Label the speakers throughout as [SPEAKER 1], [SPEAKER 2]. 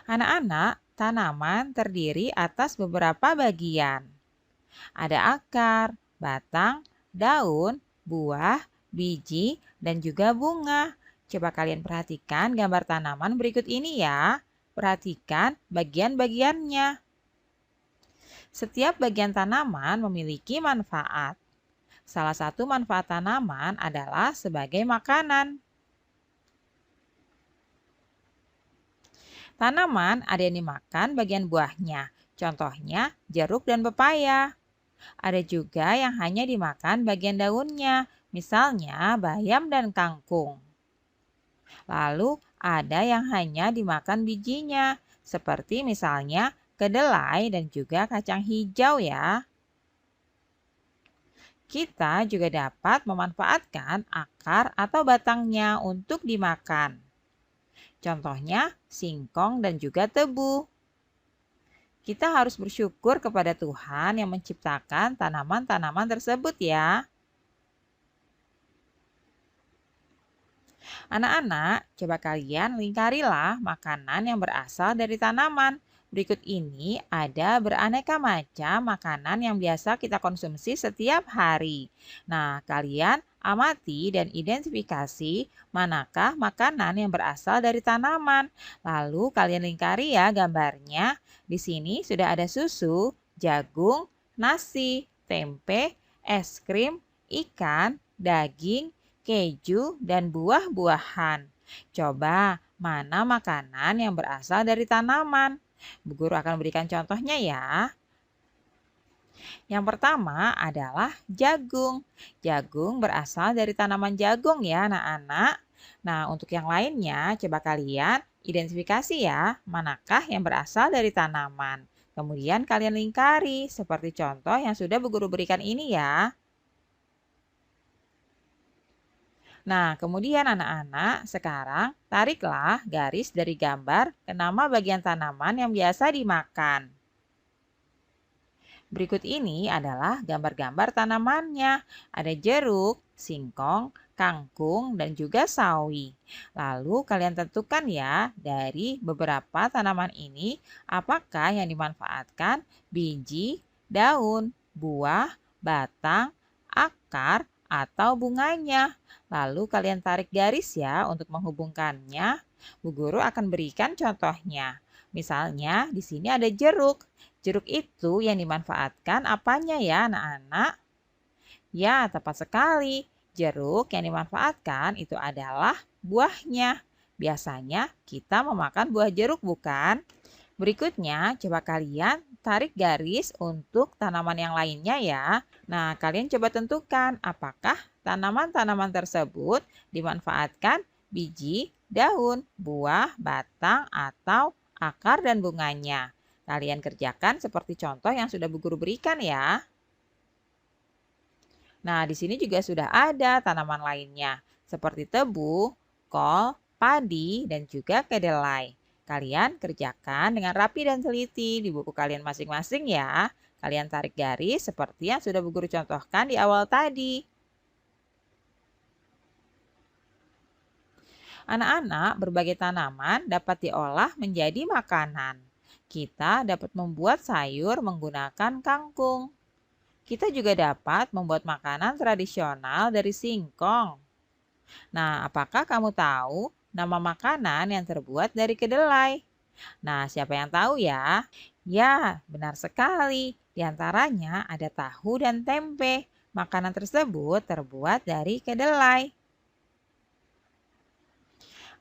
[SPEAKER 1] Anak-anak, tanaman terdiri atas beberapa bagian. Ada akar, batang, daun, buah, biji, dan juga bunga. Coba kalian perhatikan gambar tanaman berikut ini ya. Perhatikan bagian-bagiannya. Setiap bagian tanaman memiliki manfaat. Salah satu manfaat tanaman adalah sebagai makanan. Tanaman ada yang dimakan bagian buahnya, contohnya jeruk dan pepaya. Ada juga yang hanya dimakan bagian daunnya, misalnya bayam dan kangkung. Lalu ada yang hanya dimakan bijinya, seperti misalnya kedelai dan juga kacang hijau ya. Kita juga dapat memanfaatkan akar atau batangnya untuk dimakan. Contohnya singkong dan juga tebu. Kita harus bersyukur kepada Tuhan yang menciptakan tanaman-tanaman tersebut ya. Anak-anak, coba kalian lingkarilah makanan yang berasal dari tanaman. Berikut ini ada beraneka macam makanan yang biasa kita konsumsi setiap hari. Nah, kalian amati dan identifikasi manakah makanan yang berasal dari tanaman. Lalu kalian lingkari ya gambarnya. Di sini sudah ada susu, jagung, nasi, tempe, es krim, ikan, daging, keju, dan buah-buahan. Coba mana makanan yang berasal dari tanaman? Bu Guru akan berikan contohnya ya. Yang pertama adalah jagung. Jagung berasal dari tanaman jagung ya anak-anak. Nah, untuk yang lainnya coba kalian identifikasi ya, manakah yang berasal dari tanaman. Kemudian kalian lingkari seperti contoh yang sudah Bu Guru berikan ini ya. Nah, kemudian anak-anak, sekarang tariklah garis dari gambar ke nama bagian tanaman yang biasa dimakan. Berikut ini adalah gambar-gambar tanamannya. Ada jeruk, singkong, kangkung, dan juga sawi. Lalu kalian tentukan ya, dari beberapa tanaman ini, apakah yang dimanfaatkan biji, daun, buah, batang, akar, atau bunganya. Lalu kalian tarik garis ya untuk menghubungkannya. Bu Guru akan berikan contohnya. Misalnya di sini ada jeruk. Jeruk itu yang dimanfaatkan apanya ya anak-anak? Ya, tepat sekali. Jeruk yang dimanfaatkan itu adalah buahnya. Biasanya kita memakan buah jeruk bukan? Berikutnya, coba kalian tarik garis untuk tanaman yang lainnya ya. Nah, kalian coba tentukan apakah tanaman-tanaman tersebut dimanfaatkan biji, daun, buah, batang, atau akar dan bunganya. Kalian kerjakan seperti contoh yang sudah Bu Guru berikan ya. Nah, di sini juga sudah ada tanaman lainnya, seperti tebu, kol, padi, dan juga kedelai. Kalian kerjakan dengan rapi dan teliti di buku kalian masing-masing ya. Kalian tarik garis seperti yang sudah Bu Guru contohkan di awal tadi. Anak-anak, berbagai tanaman dapat diolah menjadi makanan. Kita dapat membuat sayur menggunakan kangkung. Kita juga dapat membuat makanan tradisional dari singkong. Nah, apakah kamu tahu nama makanan yang terbuat dari kedelai? Nah, siapa yang tahu ya? Ya, benar sekali. Di antaranya ada tahu dan tempe. Makanan tersebut terbuat dari kedelai.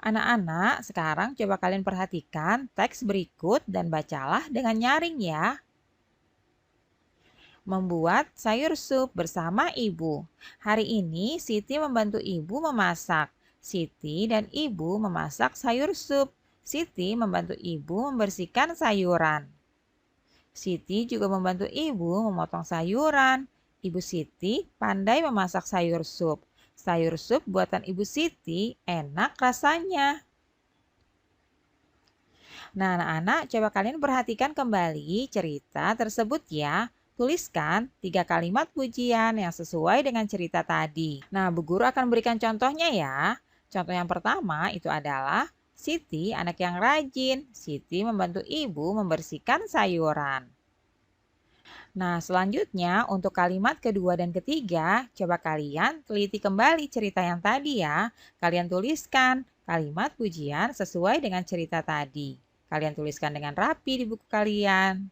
[SPEAKER 1] Anak-anak, sekarang coba kalian perhatikan teks berikut dan bacalah dengan nyaring ya. Membuat sayur sup bersama ibu. Hari ini Siti membantu ibu memasak. Siti dan ibu memasak sayur sup. Siti membantu ibu membersihkan sayuran. Siti juga membantu ibu memotong sayuran. Ibu Siti pandai memasak sayur sup. Sayur sup buatan Ibu Siti enak rasanya. Nah, anak-anak, coba kalian perhatikan kembali cerita tersebut ya. Tuliskan 3 kalimat pujian yang sesuai dengan cerita tadi. Nah, Bu Guru akan berikan contohnya ya. Contoh yang pertama itu adalah Siti anak yang rajin. Siti membantu ibu membersihkan sayuran. Nah, selanjutnya untuk kalimat kedua dan ketiga, coba kalian teliti kembali cerita yang tadi ya. Kalian tuliskan kalimat pujian sesuai dengan cerita tadi. Kalian tuliskan dengan rapi di buku kalian.